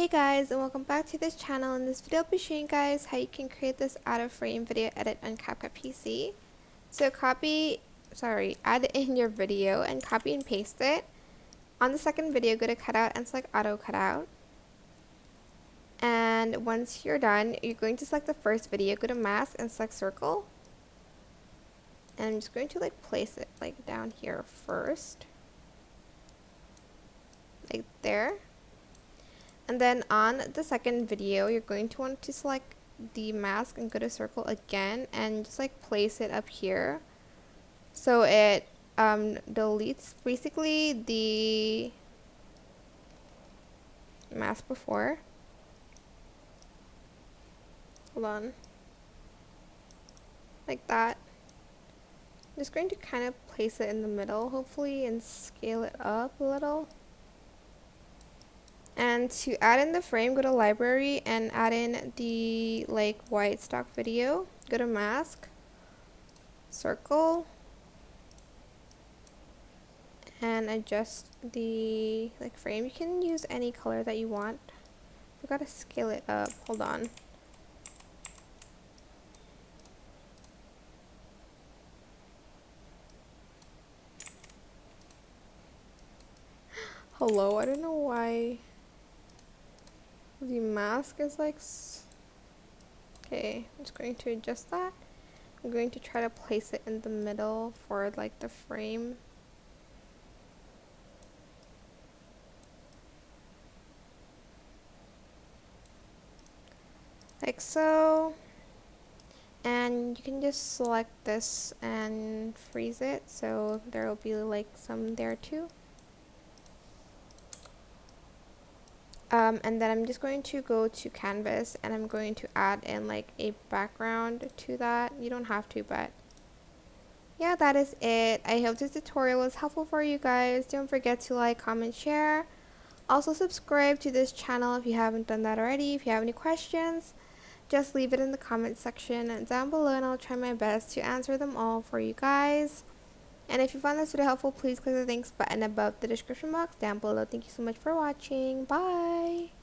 Hey guys, and welcome back to this channel. In this video I'll be showing you guys how you can create this out of frame video edit on CapCut PC. So add in your video and copy and paste it. On the second video, go to cutout and select auto cutout. And once you're done, you're going to select the first video, go to mask and select circle. And I'm just going to place it down here first. Like there. And then on the second video, you're going to want to select the mask and go to circle again and just place it up here. So it deletes basically the mask before. Hold on. Like that. I'm just going to kind of place it in the middle, hopefully, and scale it up a little. And to add in the frame, go to library and add in the white stock video. Go to mask, circle, and adjust the frame. You can use any color that you want. Forgot to scale it up. Hold on. Hello, I don't know why the mask is okay, I'm just going to adjust that. I'm going to try to place it in the middle for the frame. Like so. And you can just select this and freeze it, so there will be some there too. And then I'm just going to go to canvas and I'm going to add in a background to that. You don't have to, but yeah, that is it. I hope this tutorial was helpful for you guys. Don't forget to like, comment, share. Also subscribe to this channel if you haven't done that already. If you have any questions, just leave it in the comment section down below and I'll try my best to answer them all for you guys. And if you found this video helpful, please click the thanks button above the description box down below. Thank you so much for watching. Bye!